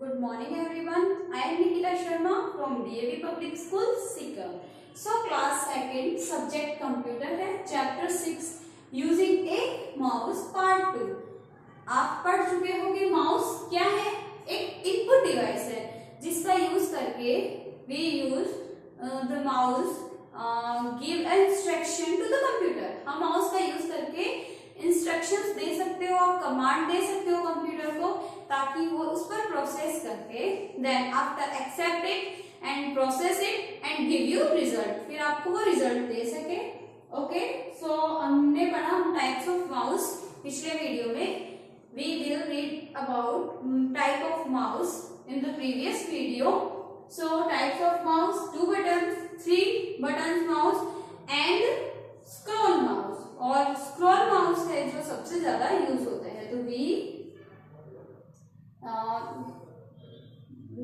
Good morning everyone. I am Nikita Sharma from DAV Public School, Sikar. So class second subject computer है chapter 6 using a mouse part 2. आप पढ़ चुके होंगे mouse क्या है, एक इनपुट डिवाइस है जिसका यूज करके we use the mouse give instruction to the computer. हम माउस का यूज करके इंस्ट्रक्शंस दे सकते हो, आप कमांड दे सकते हो कंप्यूटर को ताकि वो उस पर प्रोसेस करके then after accept it and process it and give you result, फिर आपको वो रिजल्ट दे सके. ओके, सो हमने पढ़ा टाइप्स ऑफ माउस पिछले वीडियो में. We will read about type of mouse in the previous video. So types of mouse, 2 button, 3 button mouse and scroll mouse. और scroll mouse है जो सबसे ज्यादा यूज होता है. तो we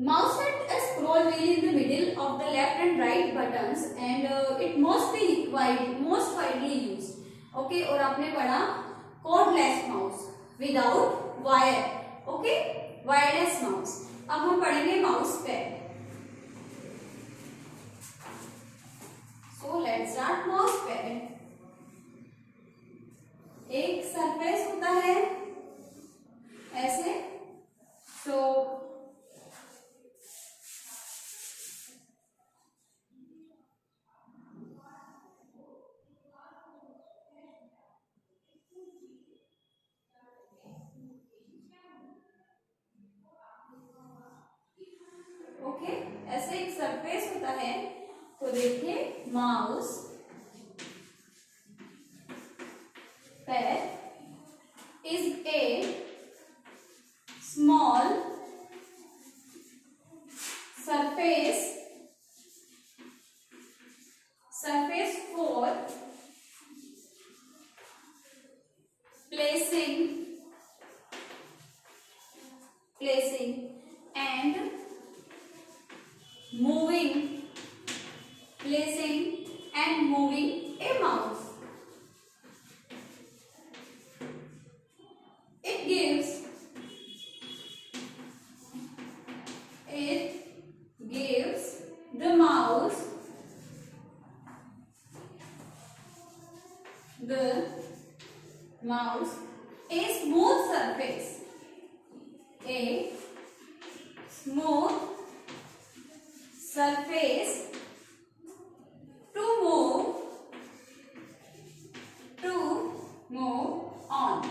mouse had a scroll wheel in the middle of the left and right buttons and it most widely used. Okay, और आपने पढ़ा cordless mouse without wire. Okay, wireless mouse. अब हम पढ़ेंगे mouse pad. So let's start mouse pad. एक surface होता है ऐसे, तो ओके ऐसे एक सरफेस होता है. तो देखिए mouse pad is a small surface for placing and moving a mouse. It gives the mouse a smooth surface to move on.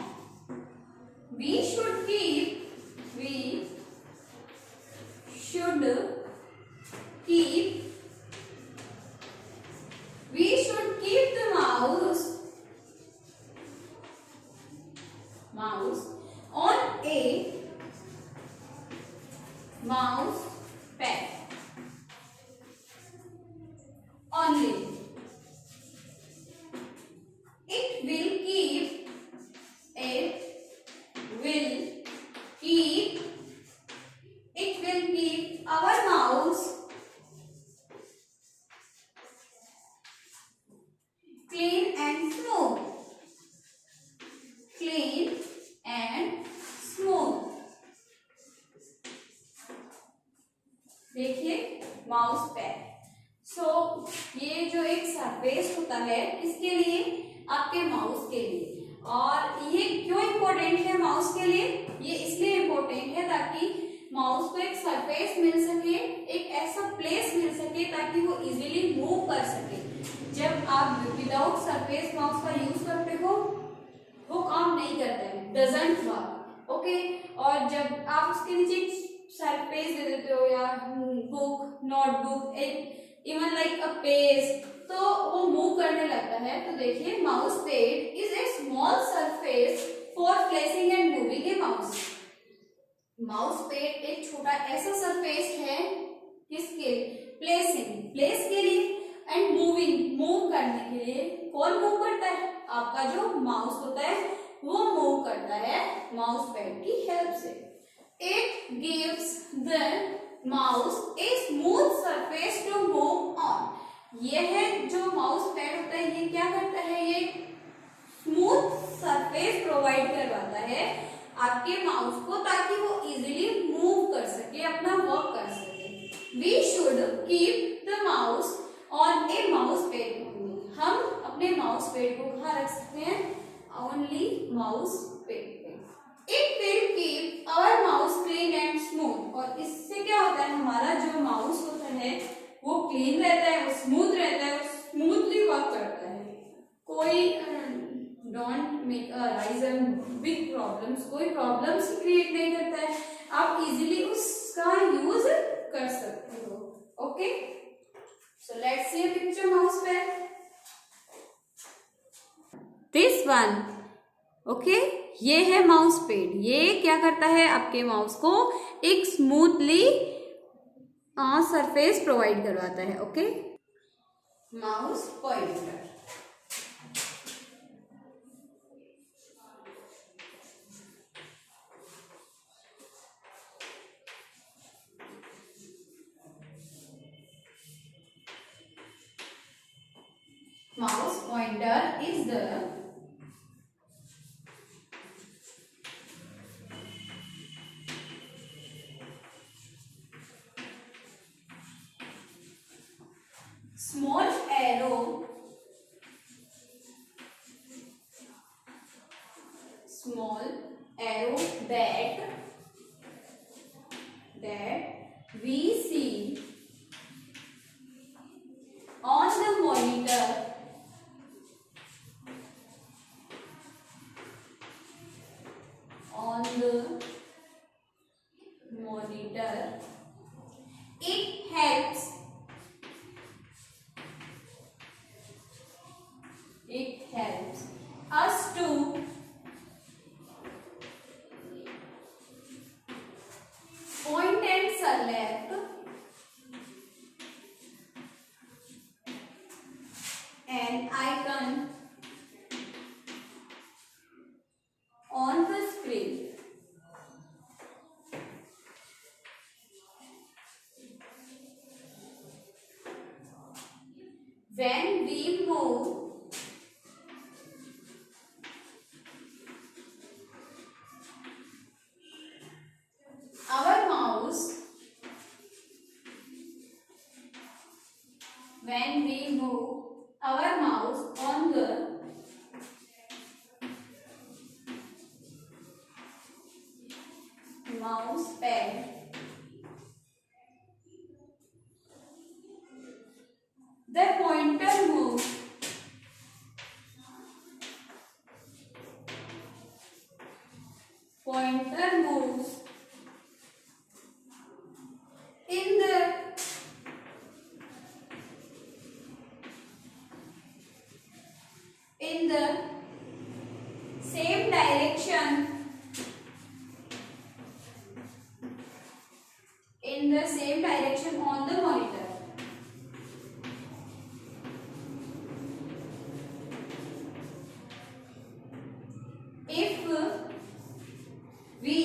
We should keep the mouse on a mouse pad only. It will keep our mouse clean and smooth. देखिए mouse pad. सो ये जो एक surface होता है किसके लिए, आपके mouse के लिए. और ये क्यों इम्पोर्टेंट है माउस के लिए, ये इसलिए इम्पोर्टेंट है ताकि माउस को एक सरफेस मिल सके, एक ऐसा प्लेस मिल सके ताकि वो इजीली मूव कर सके. जब आप विदाउट सरफेस माउस का यूज करते हो वो काम नहीं करता है, डजंट वर्क. ओके, और जब आप उसके नीचे सरफेस दे देते हो या book, notebook, even like a page, तो वो मूव करने लगता है. तो देखिए mouse pad is a small surface for placing and moving A mouse. Mouse pad एक छोटा ऐसा सरफेस है किसके, प्लेस के लिए एंड मूव करने के लिए. कौन मूव करता है, आपका जो माउस होता है वो मूव करता है माउस पैड की हेल्प से. It gives the mouse a smooth surface to move on. यह जो माउस पैड होता है ये क्या करता है, ये स्मूथ सरफेस प्रोवाइड करवाता है आपके माउस को, ताकि वो इजीली मूव कर सके, अपना वर्क कर सके। We should keep the mouse on a mouse pad only. हम अपने माउस पैड को कहाँ रख सकते हैं? ओनली माउस पैड पे। It will keep our mouse clean and smooth. और इससे क्या होता है, हमारा जो माउस होता है वो क्लीन रहता है, वो स्मूथ रहता है, वो स्मूथली वर्क करता है। कोई don't make rise big problems, कोई प्रॉब्लम्स क्रिएट नहीं करता है, आप इजीली उसका यूज कर सकते हो। Okay, so let's see a picture mouse pad, this one. Okay, ये है माउस पैड। ये क्या करता है, आपके माउस को एक स्मूथली सरफेस प्रोवाइड करवाता है। Okay, mouse pointer. Mouse pointer is the small arrow that we see on the monitor it helps us to point and select an icon on the screen. When we move our mouse, on the mouse pad, the pointer moves in the same direction, on the monitor. If we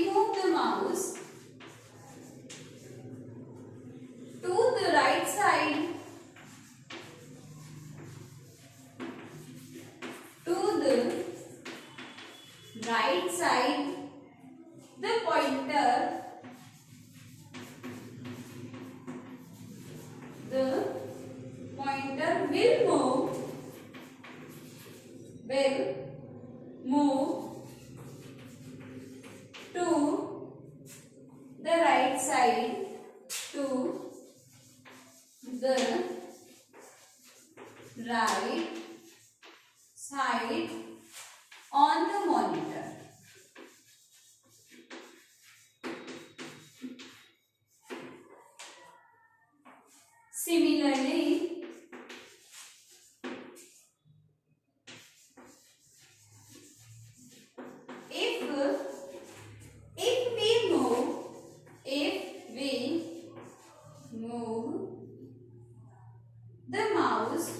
move the mouse to the right side, the pointer will move to the right side, on the monitor. Similarly, if we move the mouse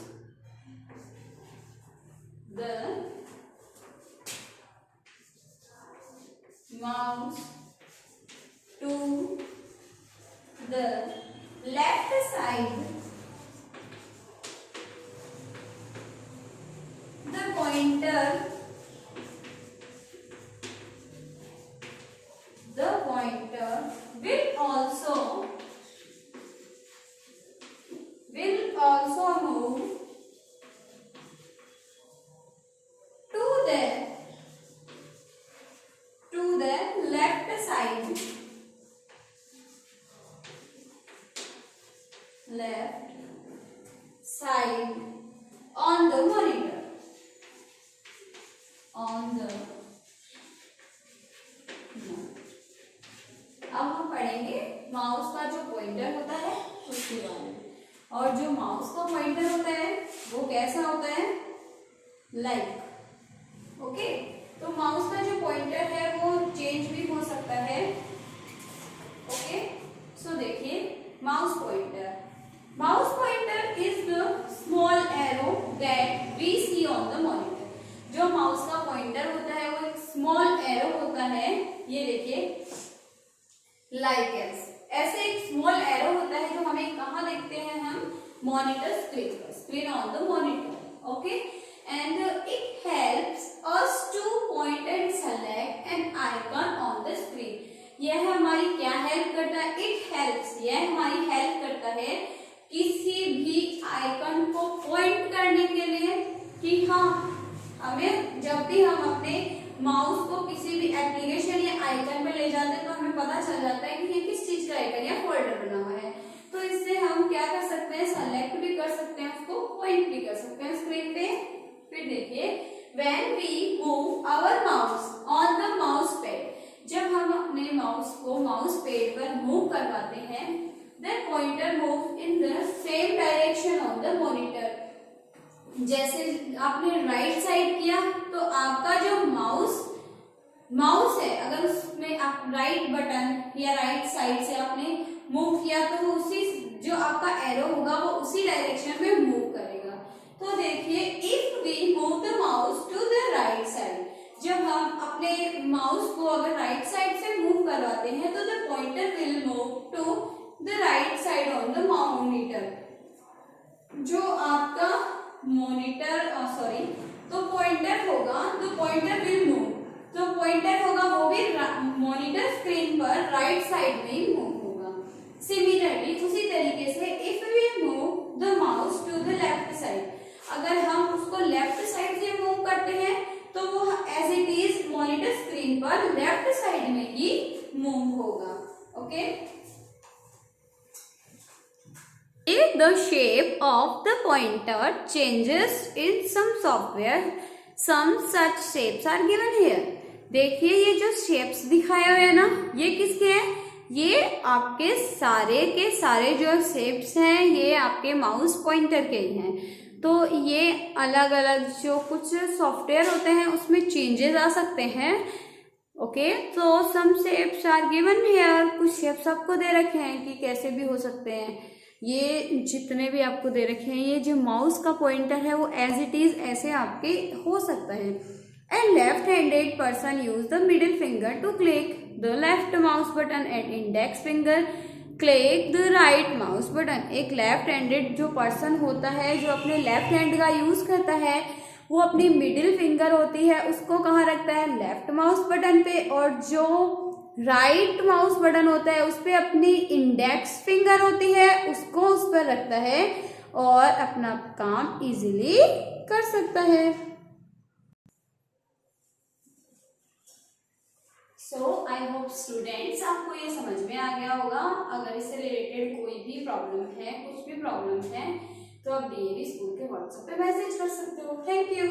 pointer will also move to the left side on the monitor. अब हम पढ़ेंगे mouse का जो pointer होता है उसके बारे में। और जो माउस का पॉइंटर होता है वो कैसा होता है, लाइक ओके। तो माउस का जो पॉइंटर है वो चेंज भी हो सकता है। ओके, सो देखिए mouse pointer is the small arrow that we see on the monitor. जो माउस का पॉइंटर होता है वो एक स्मॉल एरो होता है, ये देखिए लाइक ऐसे एक स्मॉल एरो होता है जो हमें कहाँ देखते हैं हम, monitor screen on the monitor. Okay, and it helps us two point and select N icon on the screen. यह हमारी क्या हेल्प करता है, इट हेल्प्स, यह हमारी हेल्प करता है किसी भी आइकन को पॉइंट करने के लिए कि हाँ हमें जब भी हम अपने माउस को किसी भी एप्लीकेशन या आइकन पे ले जाते हैं तो हमें पता चल जाता है कि ये किस चीज का आइकन या फोल्डर बना हुआ है। तो इससे हम क्या कर सकते हैं, सेलेक्ट भी कर सकते हैं, उसको पॉइंट भी कर सकते हैं स्क्रीन पे। फिर देखिए when we move our mouse on the mouse pad, जब हम अपने माउस को माउस पैड पर मूव करवाते हैं, the pointer move in the same direction on the monitor. जैसे आपने राइट साइड किया तो आपका जो माउस है, अगर उसमें आप राइट बटन या राइट साइड से आपने मूव किया तो वो उसी जो आपका एरो होगा वो उसी डायरेक्शन में मूव करेगा। तो देखिए if we move the mouse to the right side, जब हम अपने माउस को अगर राइट साइड से मूव करवाते हैं तो the pointer will move to the right side on the monitor. जो आपका मॉनिटर तो पॉइंटर होगा, तो पॉइंटर विल मूव, तो पॉइंटर होगा वो भी मॉनिटर स्क्रीन पर राइट साइड में ही मूव होगा। सिमिलरली उसी तरीके से if we move the mouse to the left side, अगर हम उसको लेफ्ट साइड से मूव करते हैं तो वो as it is monitor screen पर लेफ्ट साइड में ही मूव होगा। Okay, if the shape of the pointer changes in some software, some such shapes are given here। देखिए ये जो शेप्स दिखाए हुए हैं ना, ये किसके हैं, ये आपके सारे के सारे जो शेप्स हैं ये आपके माउस पॉइंटर के ही हैं। तो ये अलग अलग जो कुछ सॉफ्टवेयर होते हैं उसमें चेंजेस आ सकते हैं। ओके, तो सम शेप्स आर गिवन हियर, कुछ शेप्स आपको दे रखे हैं कि कैसे भी हो सकते हैं। ये जितने भी आपको दे रखे हैं, ये जो माउस का पॉइंटर है वो एज इट इज ऐसे आपके हो सकता है। And left handed person use the middle finger to click the left mouse button and index finger click the right mouse button. एक लेफ्ट हैंडेड जो पर्सन होता है जो अपने लेफ्ट हैंड का यूज करता है, वो अपनी मिडिल फिंगर होती है उसको कहाँ रखता है, लेफ्ट माउस बटन पे, और जो राइट माउस बटन होता है उस पर अपनी इंडेक्स फिंगर होती है उसको उस पर रखता है और अपना काम इजीली कर सकता है। सो आई होप स्टूडेंट्स आपको ये समझ में आ गया होगा। अगर इससे रिलेटेड कोई भी प्रॉब्लम है, कुछ भी प्रॉब्लम है, तो आप डीएवी स्कूल के व्हाट्सएप पे मैसेज कर सकते हो। Thank you.